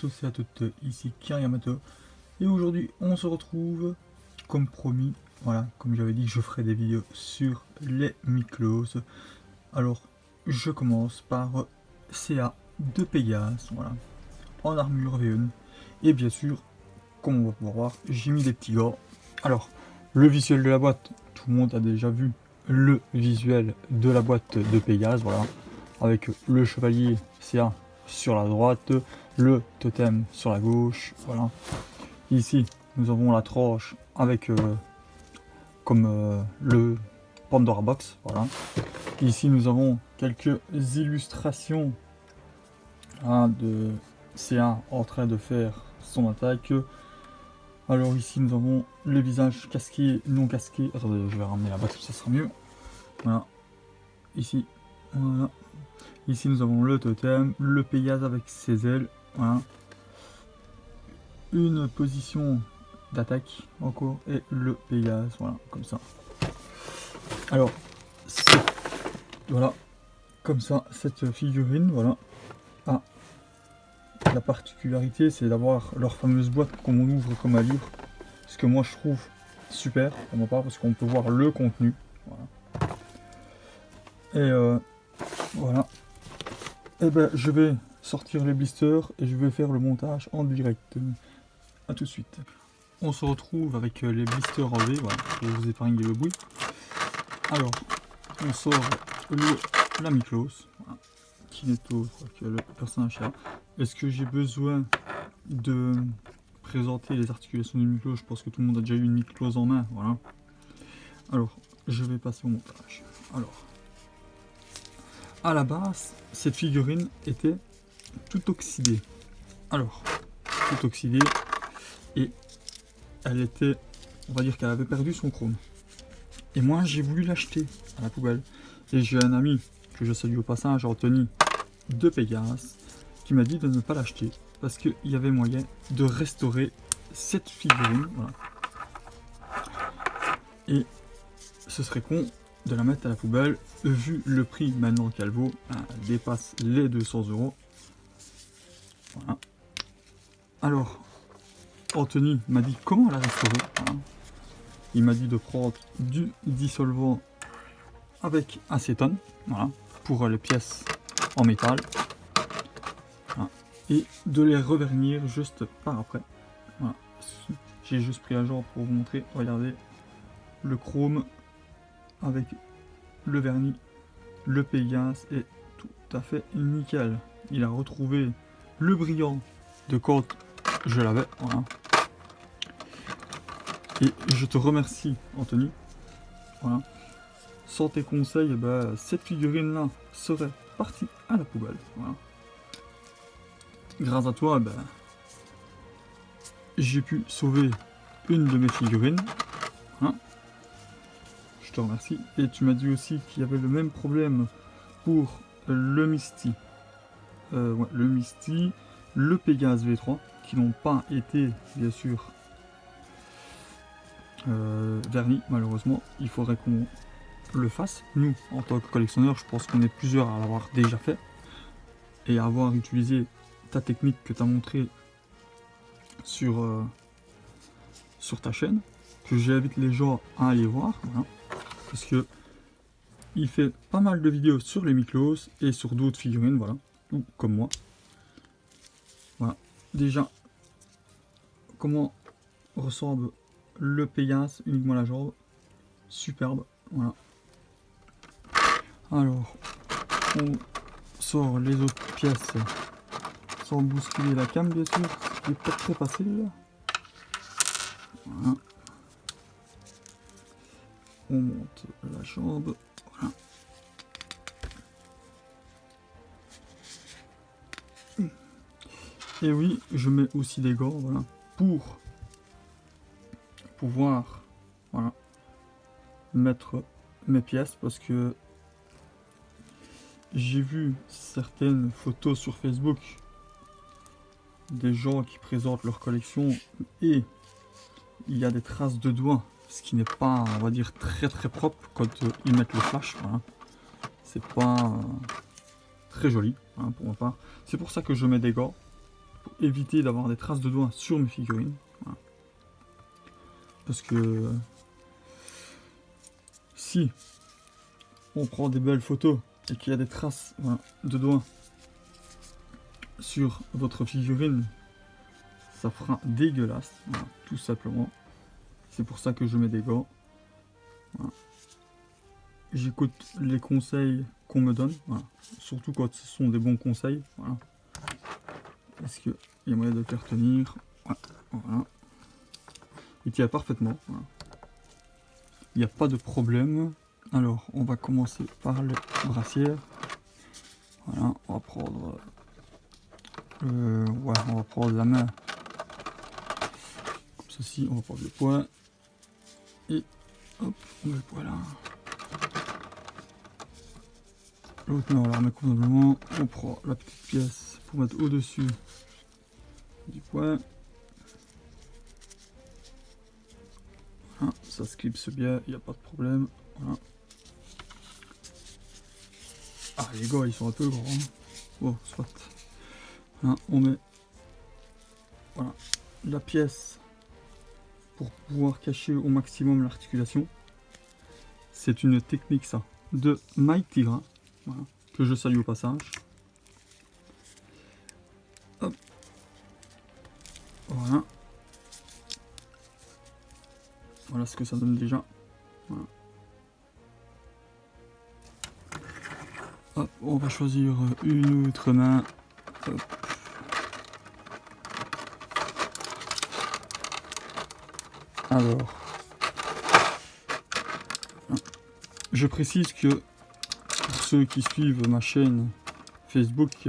tous et à toutes, ici Kyriamato et aujourd'hui on se retrouve comme promis, voilà, comme j'avais dit je ferai des vidéos sur les Miklos. Alors je commence par CA de Pégase, voilà, en armure V1 et bien sûr comme on va pouvoir voir j'ai mis des petits gars. Alors le visuel de la boîte, tout le monde a déjà vu le visuel de la boîte de Pégase, voilà, avec le chevalier CA sur la droite, le totem sur la gauche, voilà. Ici nous avons la tranche avec le Pandora Box, voilà. Ici nous avons quelques illustrations de CA en train de faire son attaque. Alors ici nous avons le visage casqué, non casqué. Attendez, je vais ramener la boîte, ça sera mieux. Voilà. Ici, voilà. Ici nous avons le totem, le Pégase avec ses ailes, voilà. Une position d'attaque encore et le Pégase, voilà, comme ça. Alors, voilà, comme ça, cette figurine, voilà, a la particularité, c'est d'avoir leur fameuse boîte qu'on ouvre comme un livre, ce que moi je trouve super, pour ma part, parce qu'on peut voir le contenu, voilà. Et voilà. Et ben, je vais sortir les blisters et je vais faire le montage en direct. A tout de suite. On se retrouve avec les blisters enlevés, voilà, pour vous épargner le bruit. Alors, on sort la Miklos, voilà, qui n'est autre que le personnage là. Est-ce que j'ai besoin de présenter les articulations du Miklos? Je pense que tout le monde a déjà eu une Miklos en main, voilà. Alors, je vais passer au montage. Alors, à la base, cette figurine était tout oxydée. Alors, tout oxydée, et elle était, on va dire qu'elle avait perdu son chrome. Et moi j'ai voulu l'acheter à la poubelle. Et j'ai un ami que je salue au passage, Anthony de Pégase, qui m'a dit de ne pas l'acheter parce qu'il y avait moyen de restaurer cette figurine. Voilà. Et ce serait con de la mettre à la poubelle vu le prix maintenant qu'elle vaut, elle dépasse les 200 €. Voilà. Alors, Anthony m'a dit comment la restaurer. Voilà. Il m'a dit de prendre du dissolvant avec acétone, voilà, pour les pièces en métal, voilà, et de les revernir juste par après. Voilà. J'ai juste pris un genre pour vous montrer. Regardez le chrome avec le vernis, le Pégase est tout à fait nickel. Il a retrouvé le brillant de quand je l'avais, voilà. Et je te remercie Anthony, voilà. Sans tes conseils, ben, cette figurine là serait partie à la poubelle, voilà. Grâce à toi, ben, j'ai pu sauver une de mes figurines, hein. Je te remercie. Et tu m'as dit aussi qu'il y avait le même problème pour le Misty, ouais, le Misty, le Pégase V3, qui n'ont pas été bien sûr vernis malheureusement. Il faudrait qu'on le fasse. Nous, en tant que collectionneur, je pense qu'on est plusieurs à l'avoir déjà fait et à avoir utilisé ta technique que tu as montré sur ta chaîne, que j'invite les gens à aller voir, voilà, parce que il fait pas mal de vidéos sur les Miklos et sur d'autres figurines, voilà, ou comme moi. Voilà, déjà comment ressemble le Pégase, uniquement la jambe, superbe, voilà. Alors, on sort les autres pièces sans bousculer la cam, bien sûr, ce qui est pas très facile. Voilà. On monte la jambe, voilà. Et oui, je mets aussi des gants, voilà, pour pouvoir, voilà, mettre mes pièces, parce que j'ai vu certaines photos sur Facebook des gens qui présentent leur collection et il y a des traces de doigts, ce qui n'est pas, on va dire, très propre quand ils mettent le flash, voilà. C'est pas très joli, hein, pour ma part. C'est pour ça que je mets des gants, pour éviter d'avoir des traces de doigts sur mes figurines. Voilà. Parce que si on prend des belles photos et qu'il y a des traces, voilà, de doigts sur votre figurine, ça fera dégueulasse, voilà, tout simplement. C'est pour ça que je mets des gants. Voilà. J'écoute les conseils qu'on me donne, voilà. Surtout quand ce sont des bons conseils. Voilà. Est-ce qu'il y a moyen de faire tenir? Voilà. Il tient parfaitement. Voilà. Il n'y a pas de problème. Alors, on va commencer par les brassières. Voilà, on va prendre... on va prendre la main. Comme ceci, on va prendre le poing. Et hop, on met le poing là. L'autre main, on la remet convenablement. On prend la petite pièce pour mettre au-dessus du poing. Voilà, ça se clipse bien, il n'y a pas de problème. Voilà. Ah, les gars, ils sont un peu grands. Hein. Bon, soit. Voilà, on met voilà, la pièce pour pouvoir cacher au maximum l'articulation. C'est une technique, ça, de Mike Tigra, voilà, que je salue au passage. Hop. Voilà. Voilà ce que ça donne déjà. Voilà. Hop, on va choisir une autre main. Hop. Alors, je précise que pour ceux qui suivent ma chaîne Facebook,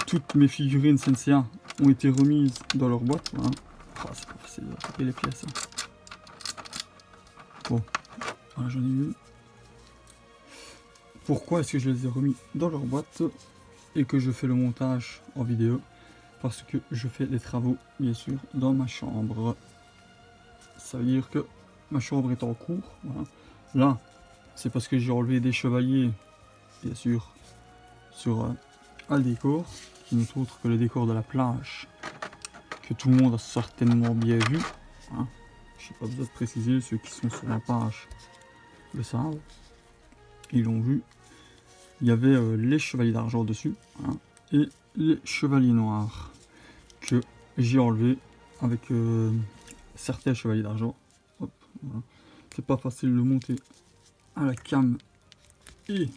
toutes mes figurines Senseiya ont été remises dans leur boîte. Voilà. Oh, c'est pas facile de taper les pièces. Hein. Bon, voilà, j'en ai une. Pourquoi est-ce que je les ai remis dans leur boîte et que je fais le montage en vidéo? Parce que je fais des travaux, bien sûr, dans ma chambre. Ça veut dire que ma chambre est en cours. Voilà. Là, c'est parce que j'ai enlevé des chevaliers, bien sûr, sur un décor, qui n'est autre que le décor de la plage, que tout le monde a certainement bien vu. Hein. Je n'ai pas besoin de préciser, ceux qui sont sur la page le savent. Ils l'ont vu. Il y avait les chevaliers d'argent dessus, hein, et les chevaliers noirs que j'ai enlevé avec certains chevaliers d'argent. Voilà. C'est pas facile de monter à la cam et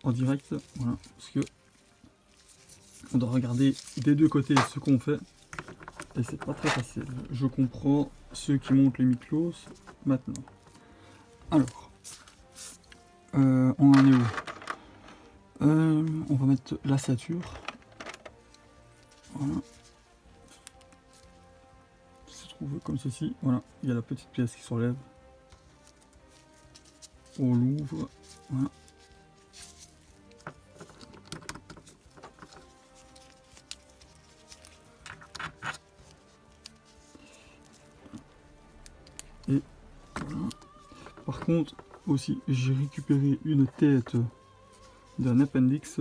en direct, voilà, parce que on doit regarder des deux côtés ce qu'on fait et c'est pas très facile. Je comprends ceux qui montent les Miklos maintenant. Alors, on en est où? On va mettre la ceinture. Voilà. Se trouve comme ceci. Voilà, il y a la petite pièce qui s'enlève. On l'ouvre. Voilà. Et voilà. Par contre, aussi, j'ai récupéré une tête d'un appendix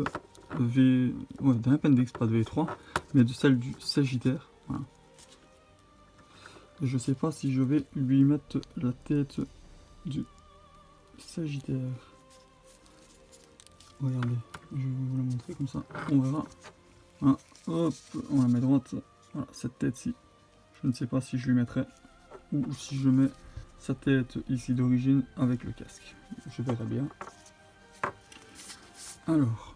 V, ouais, d'un appendix, pas de V3, mais de celle du Sagittaire. Voilà. Je sais pas si je vais lui mettre la tête du Sagittaire. Regardez, je vais vous la montrer comme ça, on verra. Voilà. Hop, on la met droite. Voilà, cette tête-ci, je ne sais pas si je lui mettrai ou si je mets sa tête ici d'origine avec le casque. Je verrai bien. Alors,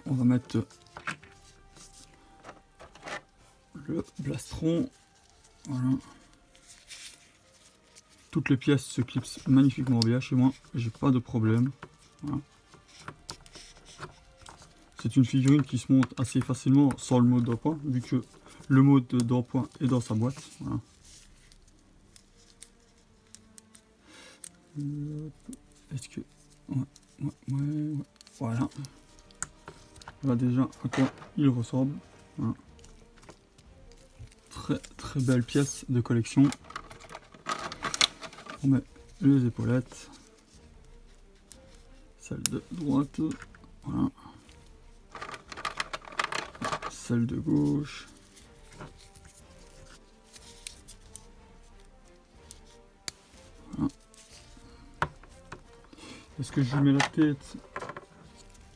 on va mettre le plastron. Voilà. Toutes les pièces se clipsent magnifiquement bien chez moi, j'ai pas de problème. Voilà. C'est une figurine qui se monte assez facilement sans le mode d'emploi, vu que le mode d'emploi est dans sa boîte. Voilà. Est-ce que... Ouais. Voilà. Voilà déjà à quoi il ressemble. Voilà. Très belle pièce de collection. On met les épaulettes. Celle de droite. Voilà. celle de gauche. Voilà. Est-ce que je lui mets la tête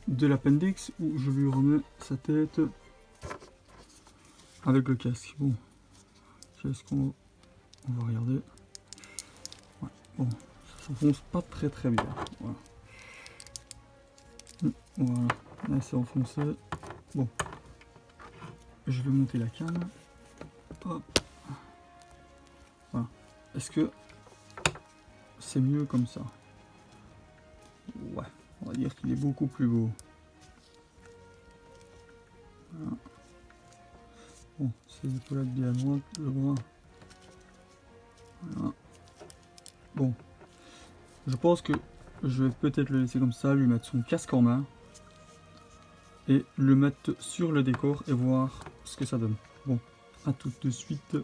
de l'appendix ou je lui remets sa tête avec le casque? Bon, qu'est-ce qu'on va regarder? Ouais, bon, ça s'enfonce pas très bien. Voilà. Voilà, là c'est enfoncé. Bon, je vais monter la canne. Hop. Voilà. Est-ce que c'est mieux comme ça? Ouais, on va dire qu'il est beaucoup plus beau. Voilà. Bon, ses épaulettes bien à droite, le bras. Voilà. Bon, je pense que je vais peut-être le laisser comme ça, lui mettre son casque en main et le mettre sur le décor et voir ce que ça donne. Bon, à tout de suite.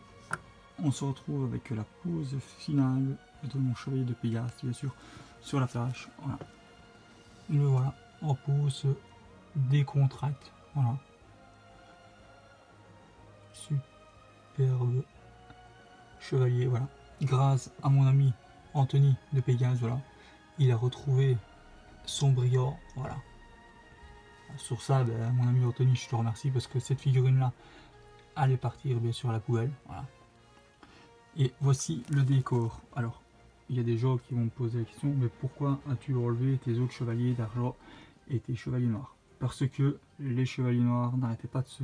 On se retrouve avec la pose finale de mon chevalier de Pégase, bien sûr, sur la plage. Voilà. Le voilà en pose décontracte. Voilà. Superbe chevalier, voilà. Grâce à mon ami Anthony de Pégase, voilà. Il a retrouvé son brillant, voilà. Sur ça, ben, mon ami Anthony, je te remercie parce que cette figurine-là allait partir bien sûr à la poubelle, voilà. Et voici le décor. Alors, il y a des gens qui vont me poser la question, mais pourquoi as-tu enlevé tes autres chevaliers d'argent et tes chevaliers noirs? Parce que les chevaliers noirs n'arrêtaient pas de se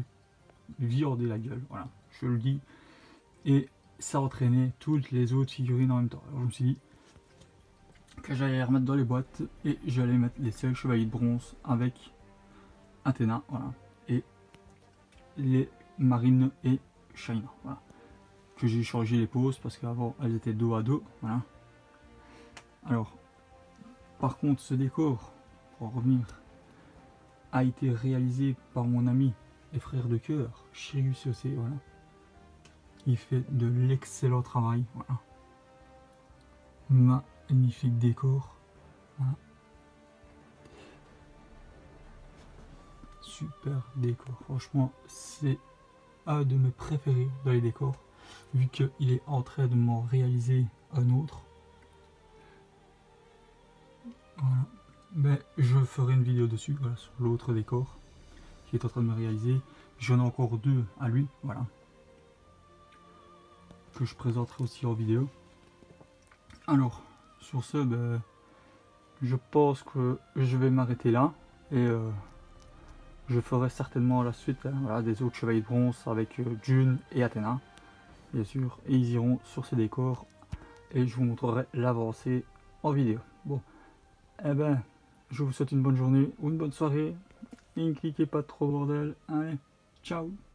viander la gueule, voilà, je le dis. Et ça entraînait toutes les autres figurines en même temps. Alors je me suis dit que j'allais les remettre dans les boîtes et j'allais mettre les seuls chevaliers de bronze avec Athéna, voilà, et les Marine et Shaina, voilà. Que j'ai changé les poses parce qu'avant elles étaient dos à dos, voilà. Alors, par contre, ce décor, pour en revenir, a été réalisé par mon ami et frère de cœur, Chirius aussi, voilà. Il fait de l'excellent travail, voilà. Magnifique décor, voilà. Super décor, franchement, c'est un de mes préférés dans les décors, vu qu'il est en train de m'en réaliser un autre. Voilà. Mais je ferai une vidéo dessus, voilà, sur l'autre décor qui est en train de me réaliser. J'en ai encore deux à lui, voilà, que je présenterai aussi en vidéo. Alors, sur ce, ben, je pense que je vais m'arrêter là et je ferai certainement la suite, hein, voilà, des autres chevaliers de bronze avec June et Athéna, bien sûr, et ils iront sur ces décors et je vous montrerai l'avancée en vidéo. Bon, eh ben, je vous souhaite une bonne journée ou une bonne soirée et ne cliquez pas trop bordel. Allez, ciao.